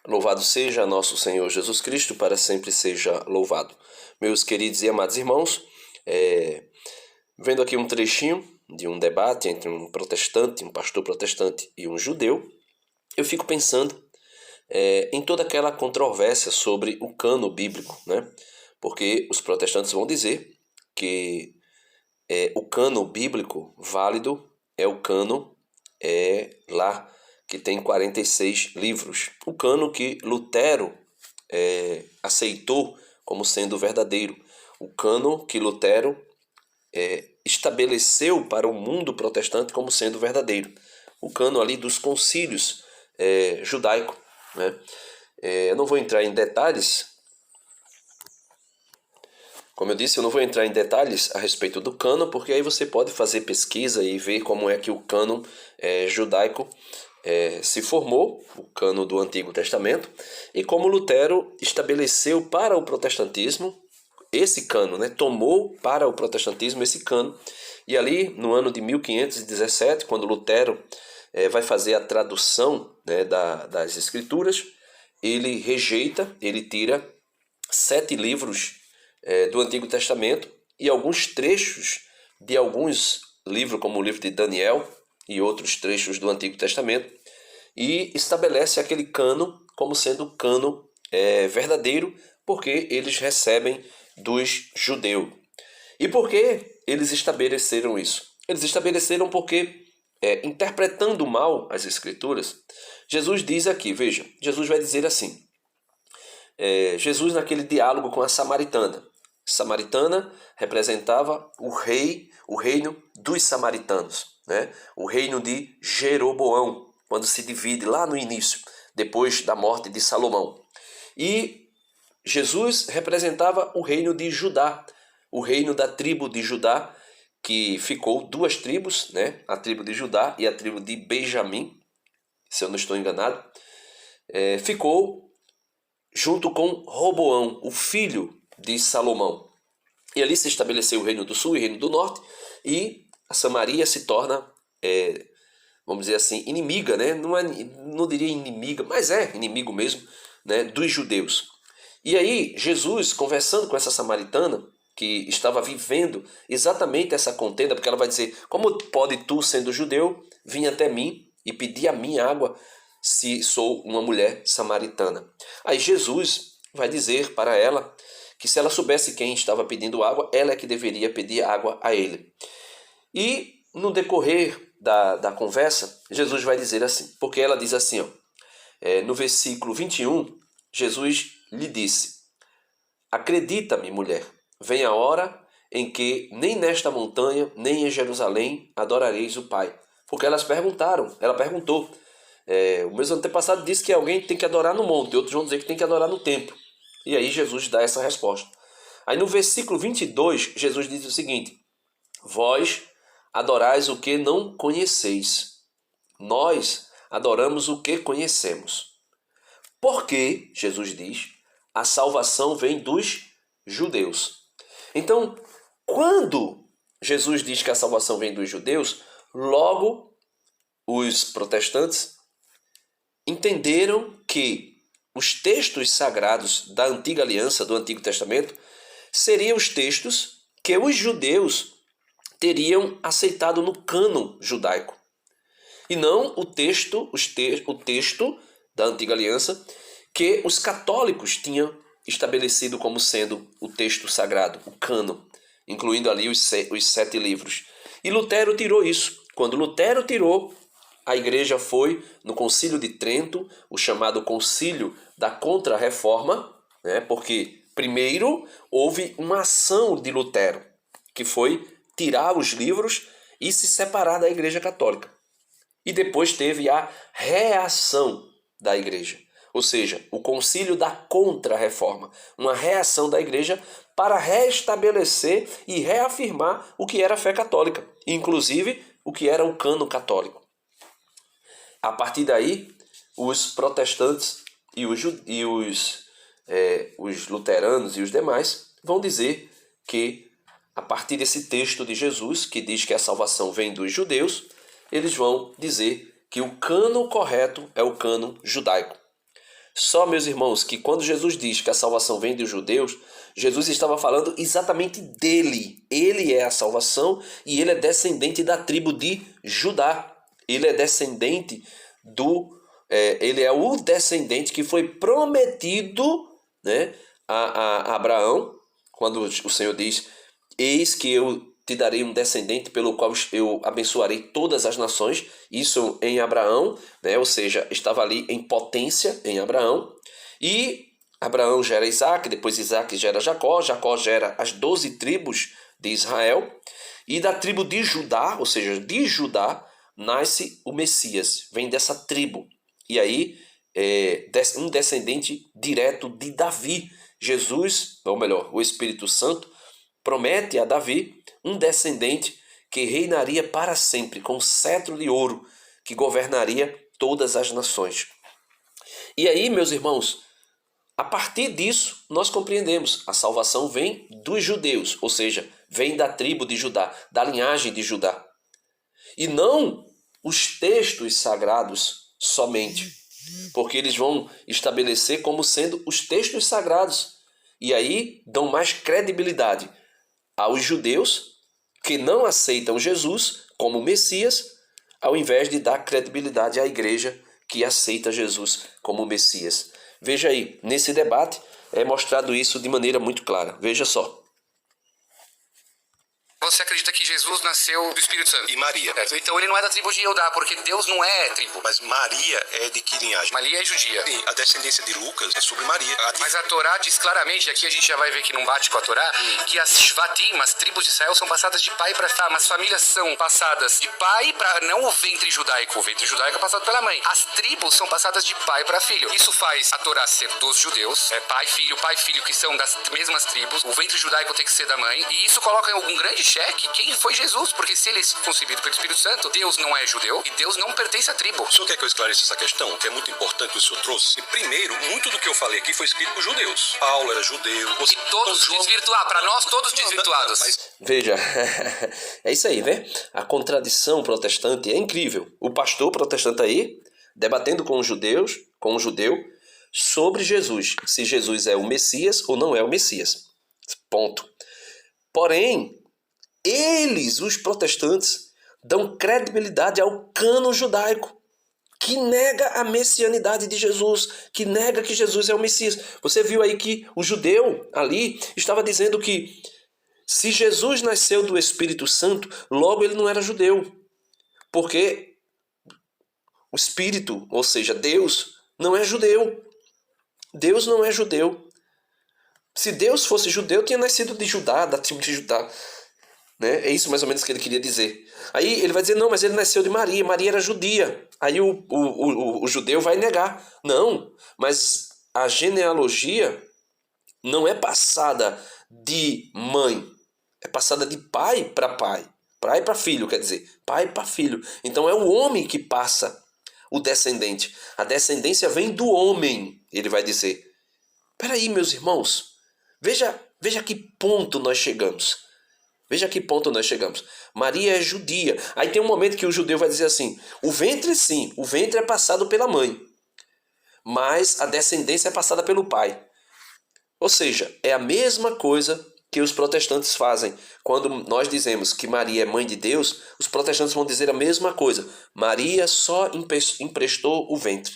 Louvado seja nosso Senhor Jesus Cristo, para sempre seja louvado. Meus queridos e amados irmãos, vendo aqui um trechinho de um debate entre um protestante, um pastor protestante e um judeu, eu fico pensando em toda aquela controvérsia sobre o cano bíblico, né? Porque os protestantes vão dizer que o cano bíblico válido é o cano lá que tem 46 livros. O cano que Lutero aceitou como sendo verdadeiro. O cano que Lutero estabeleceu para o mundo protestante como sendo verdadeiro. O cano ali dos concílios judaico, né? Eu não vou entrar em detalhes. Como eu disse, eu não vou entrar em detalhes a respeito do cânon, porque aí você pode fazer pesquisa e ver como é que o cânon judaico se formou, o cânon do Antigo Testamento, e como Lutero estabeleceu para o protestantismo esse cânon, né? Tomou para o protestantismo esse cânon. E ali, no ano de 1517, quando Lutero vai fazer a tradução, né, das Escrituras, ele rejeita, ele tira 7 livros do Antigo Testamento e alguns trechos de alguns livros, como o livro de Daniel e outros trechos do Antigo Testamento, e estabelece aquele cano como sendo cano verdadeiro, porque eles recebem dos judeus. E por que eles estabeleceram isso? Eles estabeleceram porque, interpretando mal as Escrituras, Jesus diz aqui, veja, Jesus vai dizer assim, Jesus naquele diálogo com a samaritana. Samaritana representava o reino dos samaritanos, né? O reino de Jeroboão, quando se divide lá no início, depois da morte de Salomão. E Jesus representava o reino de Judá, o reino da tribo de Judá, que ficou 2 tribos, né? A tribo de Judá e a tribo de Benjamim, se eu não estou enganado, ficou junto com Roboão, o filho de Salomão. E ali se estabeleceu o reino do sul e o reino do norte, e a Samaria se torna, vamos dizer assim, inimiga, né? Não diria inimiga, mas é inimigo mesmo, né, dos judeus. E aí Jesus, conversando com essa samaritana, que estava vivendo exatamente essa contenda, porque ela vai dizer, como pode tu, sendo judeu, vir até mim e pedir a mim água, se sou uma mulher samaritana? Aí Jesus vai dizer para ela que se ela soubesse quem estava pedindo água, ela é que deveria pedir água a ele. E no decorrer da conversa, Jesus vai dizer assim, porque ela diz assim, ó, no versículo 21, Jesus lhe disse, acredita-me, mulher, vem a hora em que nem nesta montanha, nem em Jerusalém adorareis o Pai. Porque ela perguntou, o meu antepassado disse que alguém tem que adorar no monte, outros vão dizer que tem que adorar no templo. E aí Jesus dá essa resposta. Aí no versículo 22, Jesus diz o seguinte, vós adorais o que não conheceis, nós adoramos o que conhecemos. Porque, Jesus diz, a salvação vem dos judeus. Então, quando Jesus diz que a salvação vem dos judeus, logo os protestantes entenderam que os textos sagrados da antiga aliança, do Antigo Testamento, seriam os textos que os judeus teriam aceitado no cânon judaico. E não o texto da antiga aliança que os católicos tinham estabelecido como sendo o texto sagrado, o cânon, incluindo ali os 7 livros. E Lutero tirou isso. Quando Lutero tirou, a igreja foi no Concílio de Trento, o chamado Concílio da Contra-Reforma, né? Porque primeiro houve uma ação de Lutero, que foi tirar os livros e se separar da Igreja Católica. E depois teve a reação da igreja, ou seja, o concílio da Contra-Reforma, uma reação da igreja para restabelecer e reafirmar o que era a fé católica, inclusive o que era o cânon católico. A partir daí, os protestantes e os luteranos e os demais vão dizer que, a partir desse texto de Jesus, que diz que a salvação vem dos judeus, eles vão dizer que o cânon correto é o cânon judaico. Só, meus irmãos, que quando Jesus diz que a salvação vem dos judeus, Jesus estava falando exatamente dele. Ele é a salvação e ele é descendente da tribo de Judá. Ele é descendente ele é o descendente que foi prometido, né, a Abraão, quando o Senhor diz: eis que eu te darei um descendente pelo qual eu abençoarei todas as nações. Isso em Abraão, né? Ou seja, estava ali em potência em Abraão. E Abraão gera Isaac, depois Isaac gera Jacó, Jacó gera as 12 tribos de Israel. E da tribo de Judá, ou seja, de Judá, nasce o Messias, vem dessa tribo. E aí, um descendente direto de Davi. Jesus, ou melhor, o Espírito Santo, promete a Davi um descendente que reinaria para sempre, com cetro de ouro, que governaria todas as nações. E aí, meus irmãos, a partir disso, nós compreendemos, a salvação vem dos judeus, ou seja, vem da tribo de Judá, da linhagem de Judá. E não os textos sagrados somente, porque eles vão estabelecer como sendo os textos sagrados. E aí dão mais credibilidade aos judeus que não aceitam Jesus como Messias, ao invés de dar credibilidade à igreja que aceita Jesus como Messias. Veja aí, nesse debate é mostrado isso de maneira muito clara. Veja só. Você acredita que Jesus nasceu do Espírito Santo? E Maria. Certo. Então ele não é da tribo de Judá, porque Deus não é tribo. Mas Maria é de que linhagem? Maria é judia. Sim, a descendência de Lucas é sobre Maria. Mas a Torá diz claramente, aqui a gente já vai ver que não bate com a Torá, que as Shvatim, as tribos de Israel, são passadas de pai para filho. As famílias são passadas de pai para... Não o ventre judaico. O ventre judaico é passado pela mãe. As tribos são passadas de pai para filho. Isso faz a Torá ser dos judeus. É pai, filho, que são das mesmas tribos. O ventre judaico tem que ser da mãe. E isso coloca em algum grande xeque quem foi Jesus. Porque se ele é concebido pelo Espírito Santo, Deus não é judeu e Deus não pertence à tribo. O senhor quer que eu esclareça essa questão, que é muito importante que o senhor trouxe? E primeiro, muito do que eu falei aqui foi escrito por judeus. Paulo era judeu. E todos desvirtuados. Para nós, todos desvirtuados. Veja, é isso aí, vê? A contradição protestante é incrível. O pastor protestante aí, debatendo com os judeus, com o judeu, sobre Jesus. Se Jesus é o Messias ou não é o Messias. Ponto. Porém, eles, os protestantes, dão credibilidade ao cânon judaico, que nega a messianidade de Jesus, que nega que Jesus é o Messias. Você viu aí que o judeu ali estava dizendo que se Jesus nasceu do Espírito Santo, logo ele não era judeu, porque o Espírito, ou seja, Deus, não é judeu. Deus não é judeu. Se Deus fosse judeu, tinha nascido de Judá, da tribo de Judá. Né? É isso mais ou menos que ele queria dizer. Aí ele vai dizer, não, mas ele nasceu de Maria, Maria era judia. Aí o judeu vai negar. Não, mas a genealogia não é passada de mãe, é passada de pai para pai. Pai para filho, quer dizer, pai para filho. Então é o homem que passa o descendente. A descendência vem do homem, ele vai dizer. Peraí, meus irmãos, veja que ponto nós chegamos. Veja que ponto nós chegamos. Maria é judia. Aí tem um momento que o judeu vai dizer assim, o ventre sim, o ventre é passado pela mãe, mas a descendência é passada pelo pai. Ou seja, é a mesma coisa que os protestantes fazem. Quando nós dizemos que Maria é mãe de Deus, os protestantes vão dizer a mesma coisa. Maria só emprestou o ventre.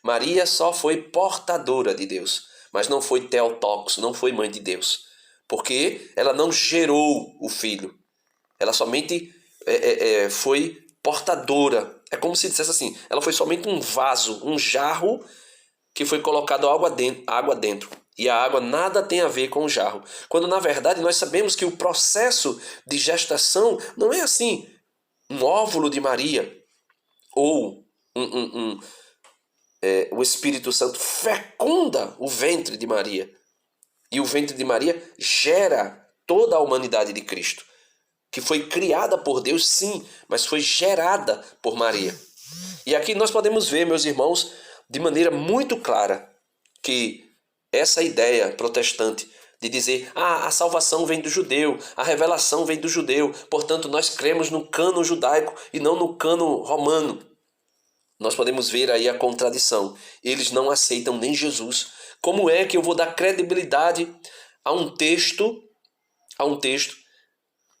Maria só foi portadora de Deus, mas não foi Theotokos, não foi mãe de Deus. Porque ela não gerou o filho. Ela somente foi portadora. É como se dissesse assim, ela foi somente um vaso, um jarro que foi colocado água dentro. E a água nada tem a ver com o jarro. Quando na verdade nós sabemos que o processo de gestação não é assim, um óvulo de Maria ou o Espírito Santo fecunda o ventre de Maria. E o ventre de Maria gera toda a humanidade de Cristo, que foi criada por Deus, sim, mas foi gerada por Maria. E aqui nós podemos ver, meus irmãos, de maneira muito clara, que essa ideia protestante de dizer, a salvação vem do judeu, a revelação vem do judeu, portanto nós cremos no cânon judaico e não no cânon romano. nós podemos ver aí a contradição. Eles não aceitam nem Jesus. Como é que eu vou dar credibilidade a um texto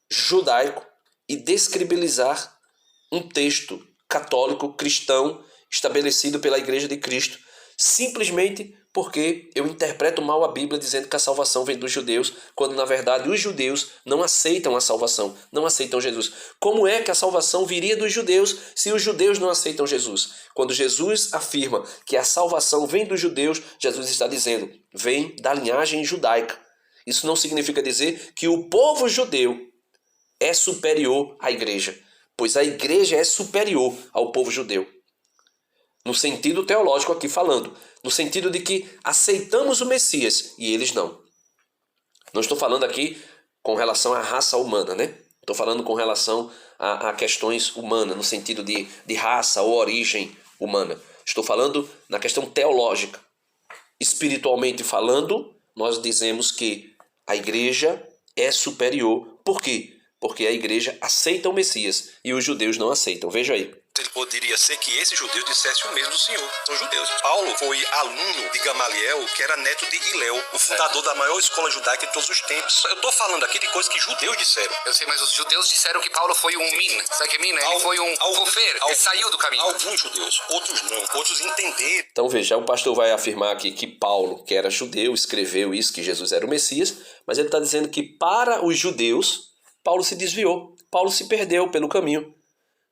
judaico e descredibilizar um texto católico cristão estabelecido pela Igreja de Cristo, simplesmente porque eu interpreto mal a Bíblia dizendo que a salvação vem dos judeus, quando na verdade os judeus não aceitam a salvação, não aceitam Jesus. Como é que a salvação viria dos judeus se os judeus não aceitam Jesus? Quando Jesus afirma que a salvação vem dos judeus, Jesus está dizendo, vem da linhagem judaica. Isso não significa dizer que o povo judeu é superior à igreja, pois a igreja é superior ao povo judeu. No sentido teológico aqui falando, no sentido de que aceitamos o Messias e eles não. Não estou falando aqui com relação à raça humana, né? Estou falando com relação a questões humanas, no sentido de raça ou origem humana. Estou falando na questão teológica. Espiritualmente falando, nós dizemos que a igreja é superior. Por quê? Porque a igreja aceita o Messias e os judeus não aceitam. Veja aí. Ele poderia ser que esse judeu dissesse o mesmo do Senhor. São judeus. Paulo foi aluno de Gamaliel, que era neto de Hilel, o fundador da maior escola judaica de todos os tempos. Eu estou falando aqui de coisas que judeus disseram. Eu sei, mas os judeus disseram que Paulo foi um min. Sabe o que é min? Ele foi um gofer. Ele saiu do caminho. Alguns judeus, outros não. Outros entenderam. Então veja, o pastor vai afirmar aqui que Paulo, que era judeu, escreveu isso, que Jesus era o Messias, mas ele está dizendo que para os judeus, Paulo se desviou. Paulo se perdeu pelo caminho.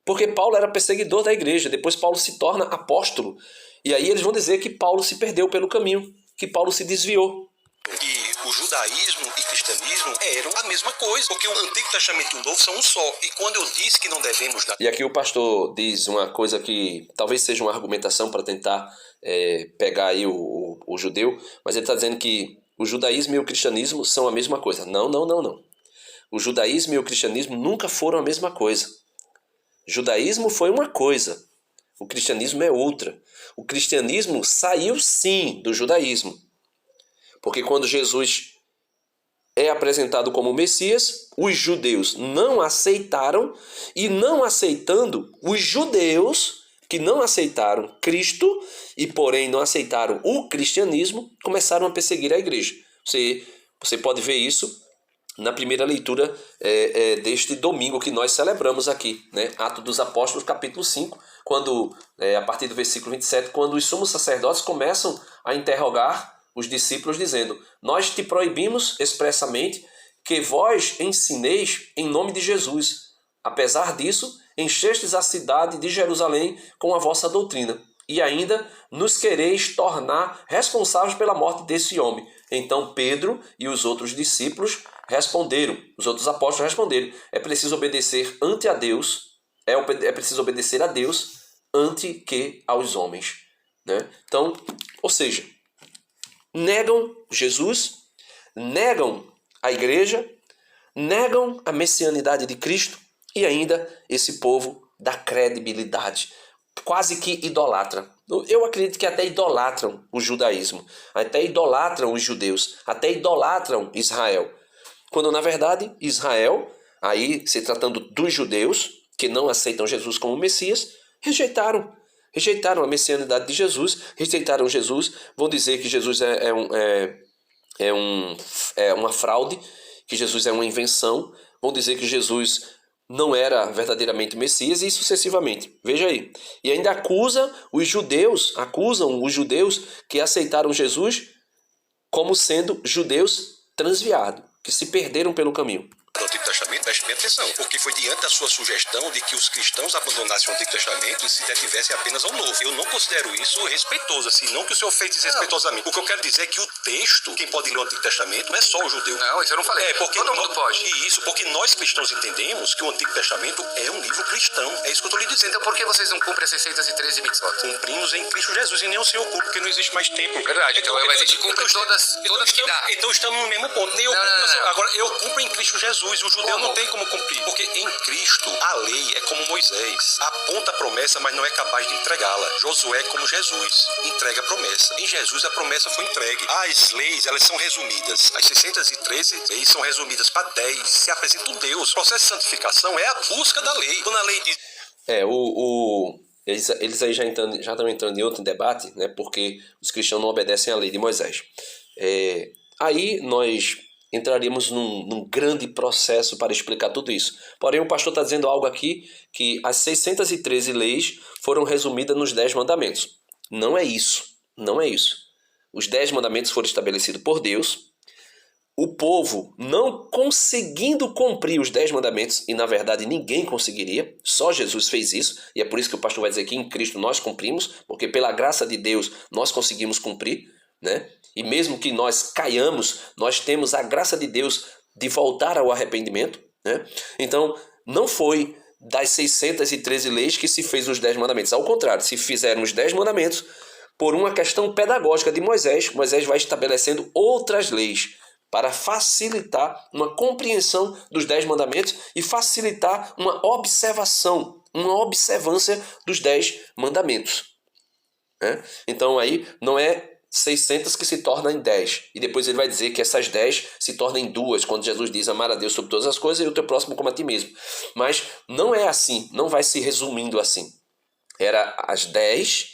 Porque Paulo era perseguidor da igreja, depois Paulo se torna apóstolo. E aí eles vão dizer que Paulo se perdeu pelo caminho, que Paulo se desviou. E o judaísmo e cristianismo eram a mesma coisa, porque o Antigo Testamento e o Novo são um só. E quando eu disse que não devemos dar... E aqui o pastor diz uma coisa que talvez seja uma argumentação para tentar pegar aí o judeu, mas ele está dizendo que o judaísmo e o cristianismo são a mesma coisa. Não. O judaísmo e o cristianismo nunca foram a mesma coisa. Judaísmo foi uma coisa, o cristianismo é outra. O cristianismo saiu sim do judaísmo, porque quando Jesus é apresentado como Messias, os judeus não aceitaram, e não aceitando, os judeus que não aceitaram Cristo e porém não aceitaram o cristianismo, começaram a perseguir a igreja. Você pode ver isso na primeira leitura deste domingo que nós celebramos aqui, né? Atos dos Apóstolos, capítulo 5, quando, a partir do versículo 27, quando os sumos sacerdotes começam a interrogar os discípulos, dizendo, nós te proibimos expressamente que vós ensineis em nome de Jesus. Apesar disso, enchestes a cidade de Jerusalém com a vossa doutrina, e ainda nos quereis tornar responsáveis pela morte desse homem. Então Pedro e os outros discípulos responderam, os outros apóstolos responderam, é preciso obedecer ante a Deus, é preciso obedecer a Deus ante que aos homens, né? Então, ou seja, negam Jesus, negam a igreja, negam a messianidade de Cristo e ainda esse povo dá credibilidade, quase que idolatra. Eu acredito que até idolatram o judaísmo, até idolatram os judeus, até idolatram Israel. Quando, na verdade, Israel, aí se tratando dos judeus, que não aceitam Jesus como Messias, rejeitaram a messianidade de Jesus, rejeitaram Jesus, vão dizer que Jesus é uma fraude, que Jesus é uma invenção, vão dizer que Jesus não era verdadeiramente Messias e sucessivamente. Veja aí. E ainda acusam os judeus que aceitaram Jesus como sendo judeus transviados, que se perderam pelo caminho. Do Antigo Testamento, preste bem atenção, porque foi diante da sua sugestão de que os cristãos abandonassem o Antigo Testamento e se detivessem apenas ao Novo. Eu não considero isso respeitoso, assim, não que o senhor fez desrespeitosamente. O que eu quero dizer é que o texto, quem pode ler o Antigo Testamento, não é só o judeu. Não, isso eu não falei. Porque todo mundo pode. E isso, porque nós cristãos entendemos que o Antigo Testamento é um livro cristão. É isso que eu estou lhe dizendo. Então por que vocês não cumprem as 613 mitzvot? Cumprimos em Cristo Jesus e nem o Senhor cumpre, porque não existe mais tempo. Verdade, então a gente cumpre todas que dá. Então estamos no mesmo ponto. Nem eu cumpro. Agora, eu cumpro em Cristo Jesus. O judeu não tem como cumprir. Porque em Cristo, a lei é como Moisés. Aponta a promessa, mas não é capaz de entregá-la. Josué é como Jesus. Entrega a promessa. Em Jesus, a promessa foi entregue. As leis, elas são resumidas. As 613 leis são resumidas para 10. Se apresenta um Deus. O processo de santificação é a busca da lei. Quando a lei diz... Eles aí já estão entrando em outro debate, né? Porque os cristãos não obedecem à lei de Moisés. Aí nós entraríamos num grande processo para explicar tudo isso. Porém, o pastor está dizendo algo aqui, que as 613 leis foram resumidas nos 10 mandamentos. Não é isso. Não é isso. Os 10 mandamentos foram estabelecidos por Deus. O povo não conseguindo cumprir os 10 mandamentos, e na verdade ninguém conseguiria, só Jesus fez isso, e é por isso que o pastor vai dizer que em Cristo nós cumprimos, porque pela graça de Deus nós conseguimos cumprir, né? E mesmo que nós caiamos, nós temos a graça de Deus de voltar ao arrependimento, né? Então, não foi das 613 leis que se fez os 10 mandamentos, ao contrário, se fizeram os 10 mandamentos, por uma questão pedagógica de Moisés, Moisés vai estabelecendo outras leis, para facilitar uma compreensão dos 10 mandamentos e facilitar uma observação, uma observância dos 10 mandamentos. Né? Então aí não é 600 que se torna em 10. E depois ele vai dizer que essas 10 se tornam em 2, quando Jesus diz amar a Deus sobre todas as coisas e o teu próximo como a ti mesmo. Mas não é assim, não vai se resumindo assim. Era as 10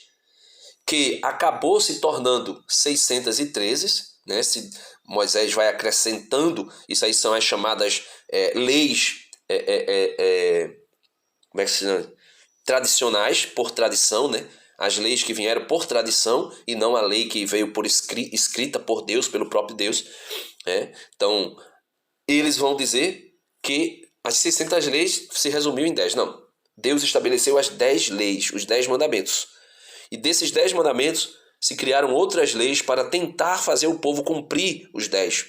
que acabou se tornando 613, né? Moisés vai acrescentando, isso aí são as chamadas leis como é que se chama? Tradicionais, por tradição, né? As leis que vieram por tradição e não a lei que veio por escrita por Deus, pelo próprio Deus. Né? Então, eles vão dizer que as 600 leis se resumiu em 10. Não, Deus estabeleceu as 10 leis, os 10 mandamentos. E desses 10 mandamentos, se criaram outras leis para tentar fazer o povo cumprir os 10.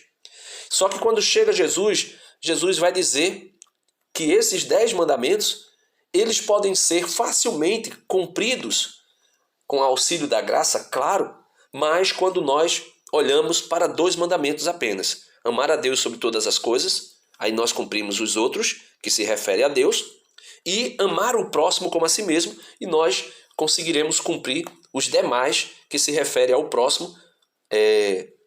Só que quando chega Jesus, Jesus vai dizer que esses 10 mandamentos, eles podem ser facilmente cumpridos com auxílio da graça, claro, mas quando nós olhamos para 2 mandamentos apenas. Amar a Deus sobre todas as coisas, aí nós cumprimos os outros, que se refere a Deus, e amar o próximo como a si mesmo, e nós conseguiremos cumprir os demais que se refere ao próximo,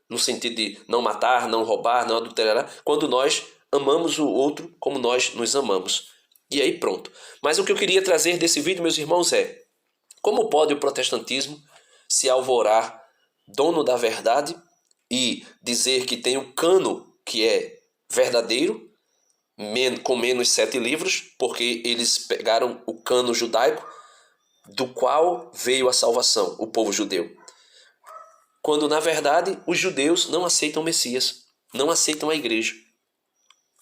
no sentido de não matar, não roubar, não adulterar, quando nós amamos o outro como nós nos amamos. E aí pronto. Mas o que eu queria trazer desse vídeo, meus irmãos, é como pode o protestantismo se alvorar dono da verdade e dizer que tem o cano que é verdadeiro, com menos 7 livros, porque eles pegaram o cano judaico, do qual veio a salvação, o povo judeu. Quando, na verdade, os judeus não aceitam o Messias, não aceitam a igreja.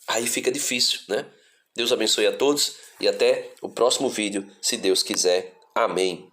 Aí fica difícil, né? Deus abençoe a todos e até o próximo vídeo, se Deus quiser. Amém.